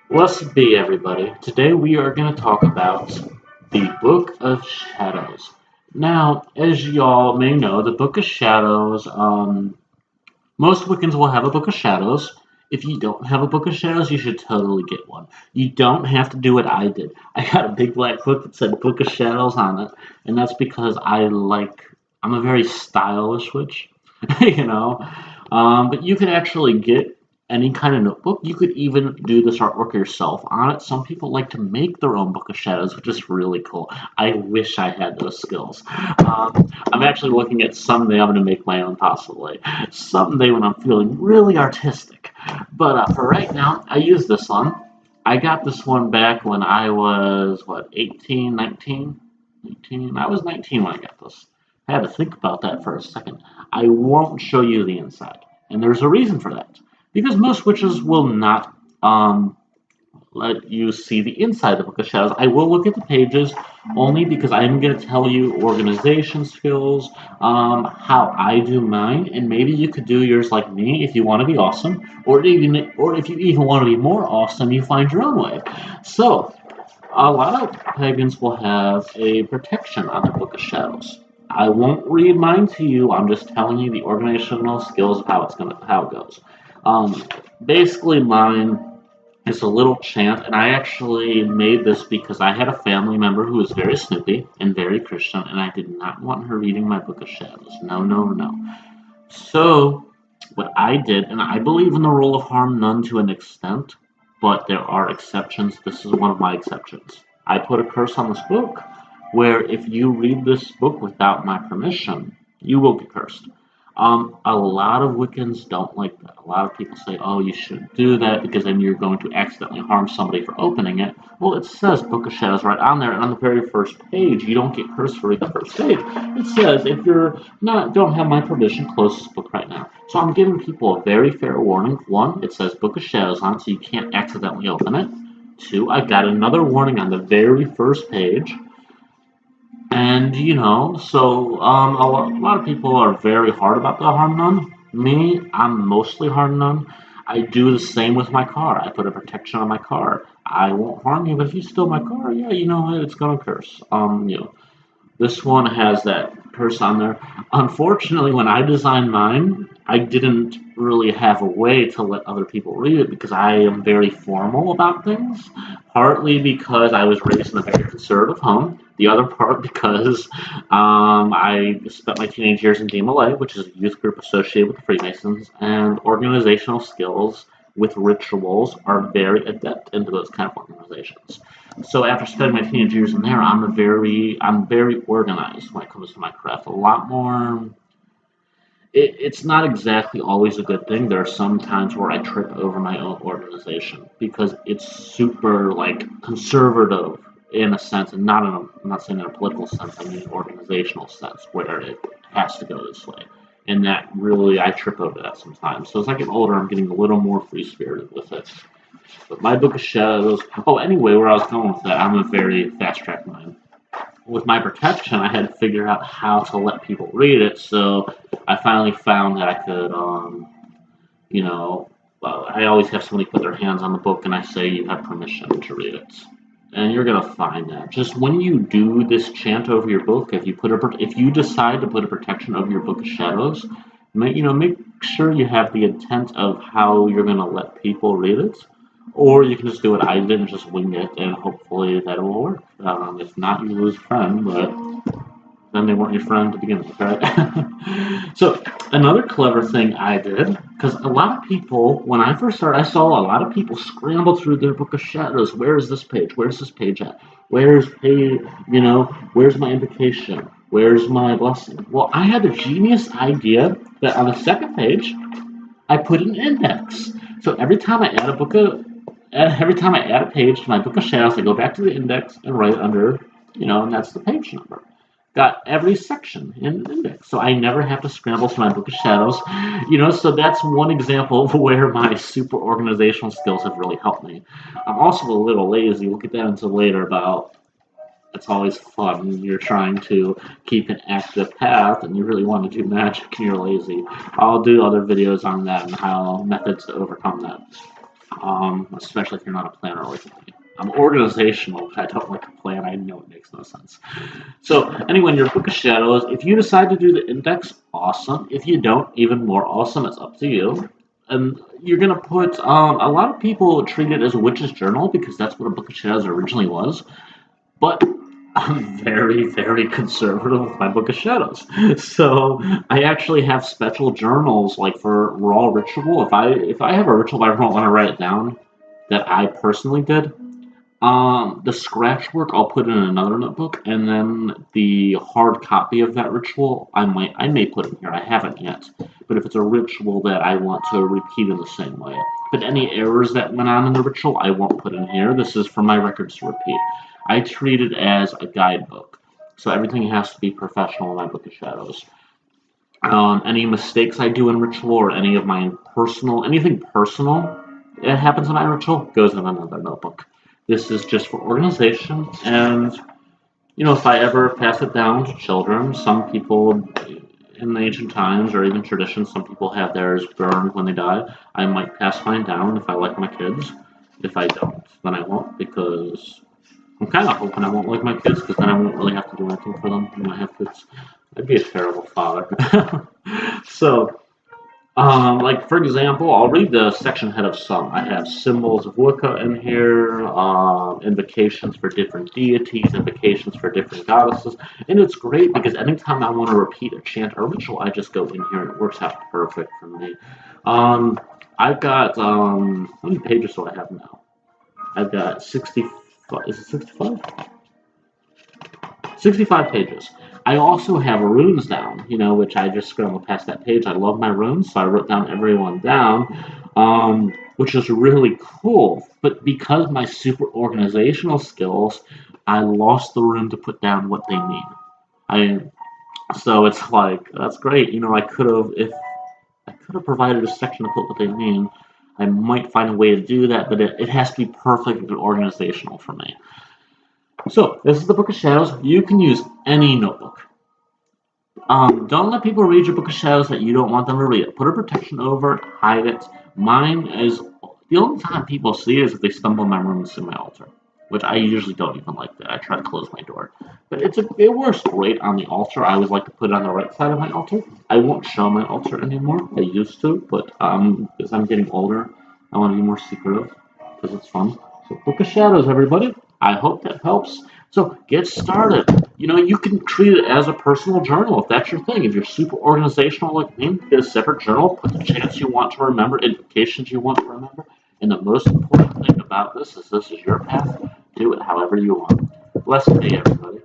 Blessed be everybody. Today we are going to talk about the Book of Shadows. Now, as y'all may know, the Book of Shadows, most Wiccans will have a Book of Shadows. If you don't have a Book of Shadows, you should totally get one. You don't have to do what I did. I got a big black book that said Book of Shadows on it, and that's because I'm a very stylish witch, you know. But you could actually get any kind of notebook. You could even do this artwork yourself on it. Some people like to make their own Book of Shadows, which is really cool. I wish I had those skills. I'm actually looking at someday I'm going to make my own, possibly. Someday when I'm feeling really artistic. But for right now, I use this one. I got this one back when I was, what, 18, 19? 19? I was 19 when I got this. I had to think about that for a second. I won't show you the inside. And there's a reason for that. Because most witches will not let you see the inside of the Book of Shadows. I will look at the pages only because I'm going to tell you organization skills, how I do mine, and maybe you could do yours like me if you want to be awesome, or if you even want to be more awesome, you find your own way. So, a lot of pagans will have a protection on the Book of Shadows. I won't read mine to you. I'm just telling you the organizational skills of how it goes. Um, Basically, mine is a little chant, and I actually made this because I had a family member who was very snoopy and very Christian, and I did not want her reading my Book of Shadows. No, no, no. So, what I did, and I believe in the rule of harm none to an extent, but there are exceptions. This is one of my exceptions. I put a curse on this book where if you read this book without my permission, you will get cursed. A lot of Wiccans don't like that. A lot of people say, oh, you shouldn't do that because then you're going to accidentally harm somebody for opening it. Well, it says Book of Shadows right on there, and on the very first page, you don't get cursed for reading the first page. It says, if you're not, don't have my permission, close this book right now. So I'm giving people a very fair warning. One, it says Book of Shadows on it, so you can't accidentally open it. Two, I got another warning on the very first page. And a lot of people are very hard about the harm none. Me, I'm mostly harm none. I do the same with my car. I put a protection on my car. I won't harm you, but if you steal my car, yeah, it's gonna curse. This one has that curse on there. Unfortunately, when I designed mine, I didn't really have a way to let other people read it because I am very formal about things. Partly because I was raised in a very conservative home. The other part because I spent my teenage years in DMLA, which is a youth group associated with the Freemasons, and organizational skills with rituals are very adept into those kind of organizations. So after spending my teenage years in there, I'm very organized when it comes to my craft. A lot more. It's not exactly always a good thing. There are some times where I trip over my own organization because it's super like conservative in a sense, and I'm not saying in a political sense. I mean organizational sense where it has to go this way, and that really I trip over that sometimes. So as I get older, I'm getting a little more free spirited with it. But my Book of Shadows. Oh, anyway, where I was going with that, I'm a very fast track mind. With my protection, I had to figure out how to let people read it. So I finally found that I could, you know, I always have somebody put their hands on the book, and I say you have permission to read it. And you're gonna find that just when you do this chant over your book, if you decide to put a protection over your Book of Shadows, make sure you have the intent of how you're gonna let people read it, or you can just do what I did and just wing it, and hopefully that will work. If not, you lose a friend, but then they weren't your friend to begin with, right? So another clever thing I did, because a lot of people, when I first started, I saw a lot of people scramble through their Book of Shadows. Where is this page? Where's this page at? Where's page? Where's my invocation? Where's my blessing? Well, I had the genius idea that on the second page, I put an index. So every time I add a page to my Book of Shadows, I go back to the index and write under, and that's the page number. Got every section in the index, so I never have to scramble for my Book of Shadows. So that's one example of where my super organizational skills have really helped me. I'm also a little lazy. We'll get that into later about it's always fun. You're trying to keep an active path and you really want to do magic and you're lazy. I'll do other videos on that and how methods to overcome that. especially if you're not a planner like me. I'm organizational, but I don't like to plan. I know it makes no sense. So anyway, in your Book of Shadows, if you decide to do the index, awesome. If you don't, even more awesome. It's up to you. And you're gonna put. A lot of people treat it as a witch's journal because that's what a Book of Shadows originally was. But I'm very, very conservative with my Book of Shadows. So I actually have special journals like for raw ritual. If I have a ritual but I don't want to write it down that I personally did, the scratch work I'll put in another notebook, and then the hard copy of that ritual I may put in here. I haven't yet, but if it's a ritual that I want to repeat in the same way, but any errors that went on in the ritual I won't put in here. This is for my records to repeat. I treat it as a guidebook, so everything has to be professional in my Book of Shadows. Any mistakes I do in ritual or any of my anything personal that happens in my ritual goes in another notebook. This is just for organization, and if I ever pass it down to children, some people in the ancient times or even traditions, some people have theirs burned when they die. I might pass mine down if I like my kids. If I don't, then I won't because I'm kind of hoping I won't like my kids because then I won't really have to do anything for them when I have kids. I'd be a terrible father. So, like for example, I'll read the section head of some. I have symbols of Wicca in here, invocations for different deities, invocations for different goddesses, and it's great because anytime I want to repeat a chant or ritual, I just go in here and it works out perfect for me. Um, I've got how many pages do I have now? I've got 65. Is it 65? 65 pages. I also have runes down, which I just scrambled past that page. I love my runes, so I wrote down everyone down, which is really cool. But because my super organizational skills, I lost the room to put down what they mean. I so it's like that's great. I could have if I could have provided a section to put what they mean. I might find a way to do that, but it has to be perfect and organizational for me. So, this is the Book of Shadows. You can use any notebook. Don't let people read your Book of Shadows that you don't want them to read it. Put a protection over it, hide it. Mine is the only time people see it is if they stumble in my room and see my altar, which I usually don't even like that. I try to close my door, but it works great on the altar. I always like to put it on the right side of my altar. I won't show my altar anymore. I used to, but as I'm getting older, I want to be more secretive because it's fun. So, Book of Shadows, everybody. I hope that helps. So get started. You can treat it as a personal journal if that's your thing. If you're super organizational like me, get a separate journal, put the chants you want to remember, indications you want to remember. And the most important thing about this is your path. Do it however you want. Blessed day, everybody.